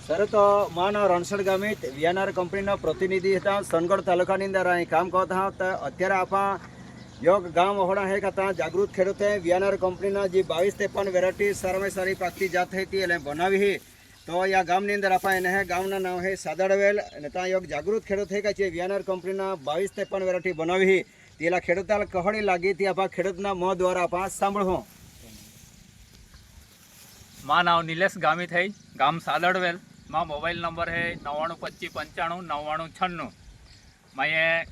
Sir तो मानो रणसड़ Gamit VNR company प्रतिनिधि था सोनगढ़ तालुका काम करता हाँ तो अत्यारे आप योग गाँव होड़ा है का जागृत खेडूत है वीएनआर कंपनी जी 22-53 वेरायटी साराમાં सारी पाकती जात है बनावी तो या गामनी अंदर आप गामना नाम है सादड़वेल योग जागृत खेडूत है कि वीएनआर कंपनी 22-53 वेरायटी बनावी तेला खेडूता कहड़ी लागी थी आप खेडूतना मोह द्वारा आप सांभळो। मां नाव निलेश गामित है, गाम सादड़वेल। मां मोबाइल नंबर है 9925959996। मैं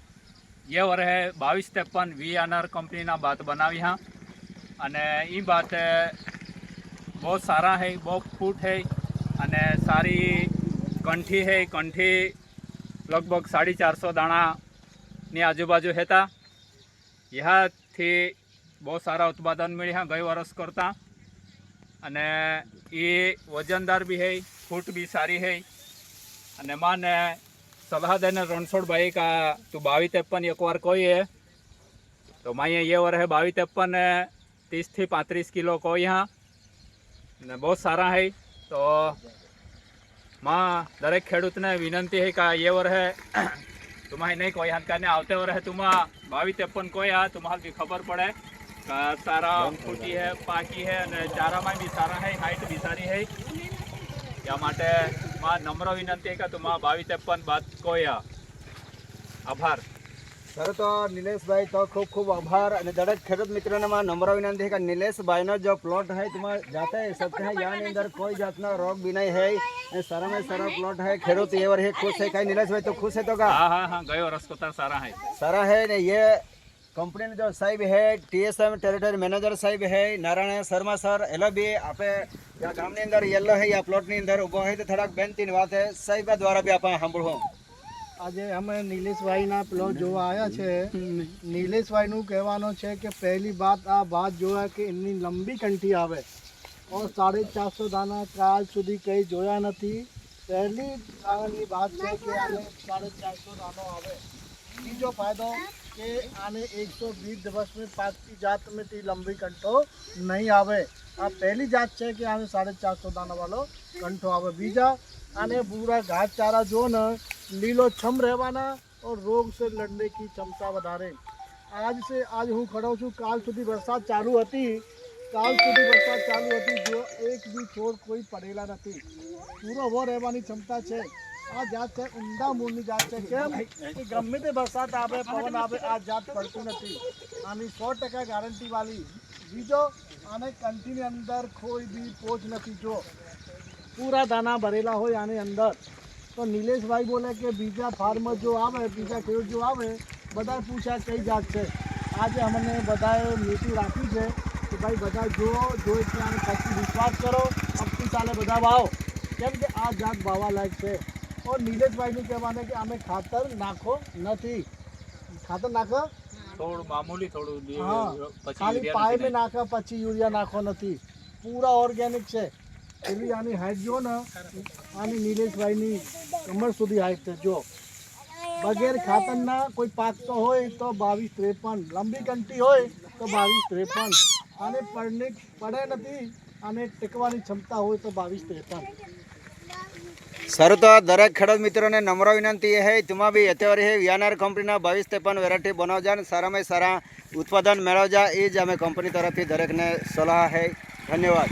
ये वर है 22-53 वीएनआर कंपनी ना बात बनावी हाँ अने ई बात बहुत सारा है, बहुत फूट है अने सारी कंठी है। कंठी लगभग 450 दाणा नी आजूबाजू हेता। यहाँ थी बहुत सारा उत्पादन मिली हाँ गई वर्ष करता अने ये वजनदार भी है, फूट भी सारी है। अने माने सलाह देने रणछोड़ भाई का तू 22-53 एक बार कोई है तो मैं ये वर है 22-53 30 થી 35 किलो कोई हाँ ने बहुत सारा है। तो माँ दरेक खेडूत ने विनंती है का ये वर है तुम्हारे नहीं कोई हाथ करने आवते वर है तुम 22-53 कोई हाँ तुम्हारे भी खबर पड़े सारा फूटी है, पाकी है और चारा में भी सारा है, हाइट भी सारी है। या माटे मां नम्र विनंती है कि तुम 22-53 बात कोई आभार। सर तो निलेश भाई तो खूब खूब आभार और दरेक खेडूत मित्रों ने नम्र विनंती है कि निलेश भाई नो जो प्लॉट है तुम जाते हैं सकते हैं यहाँ अंदर कोई जातना रोग भी नहीं है, सारा में सारा प्लॉट है। खेडूत ये वर है खुश है, कहीं निलेश भाई तो खुश है तो का? हाँ हाँ हाँ गए वर्ष को सारा है ने ये कंपनी जो साहिब है टीएसएम टेरिटरी मैनेजर साहिब है नारायण शर्मा सर एलो भी आप गामनी अंदर येलो है या प्लॉट नी अंदर उभो है तो थोड़ा बेनतीन बात है साहिब द्वारा भी आप सांभळो। आज हमें नीलेश भाई ना प्लॉट जो आया छे नीलेश भाई नु कहवानो छे कि पहली बात आ बात जो है कि इतनी लंबी कंठी आवे और 450 दाना काल सुधी कई जोया नहीं। पहली कारण बात है कि आने 450 दानो आवे। बीजो फायदो कि आने 120 दिवस में पाकती जात में ती लंबी कंठो नहीं आवे। आ पहली जात है कि आने 450 दाना वालो कंठो आवे। बीजा आने पूरा घास चारा जो न लीलो छम रहवाना और रोग से लड़ने की क्षमता बढ़ारे। आज हूँ खड़ो छूँ काल सुधी बरसात चालू हती, काल सुधी बरसात चालू हती जो एक भी छोर कोई पड़ेला नहीं, पूरा वो रहवानी क्षमता है। आ जात है उमदा मूळनी जात है केम कि गमे ते बरसात आवे पवन आवे आ जात पड़ती नहीं। आनी 100% गारंटी वाली। बीजो आने कंटिन्यू अंदर कोई भी पोच नहीं जो पूरा दाना भरेला हो आने अंदर। तो नीलेश भाई बोले कि बीजा फार्मर जो आवे बीजा खेडूत जो आवे बधाए पूछा कई जात है। आज हमने बधाए मीटिंग राखी है कि भाई बधा जो પછી विश्वास करो अब साले बधा वाओ केम के आ जात बावा लायक है। और नीलेश भाई ने कहवाने कि आमे खातर नाखो नहीं, खातर नाखो थोड़ मामूली थोड़ू हाँ खाली पाए में नाखा पची यूरिया नाखो नहीं, पूरा ऑर्गेनिक है। एवी आनी हाइट जो ना आनी नीलेश भाई नी कमर सुधी हाइट है जो बगैर खातर ना कोई पाक तो होए तो 22-53 लंबी कंठी होए तो 22-53 आने पड़े नहीं आने टिकवानी क्षमता होए तो 22-53। सर तो दरेक खेडूत मित्रों ने नम्र विनंती है तुम भी अत्यारे है वीएनआर कंपनी 22-53 वेरायटी बनाव जा सारा में सारा उत्पादन मेळव जा। ये ज अमे कंपनी तरफ दरेक ने सलाह है। धन्यवाद।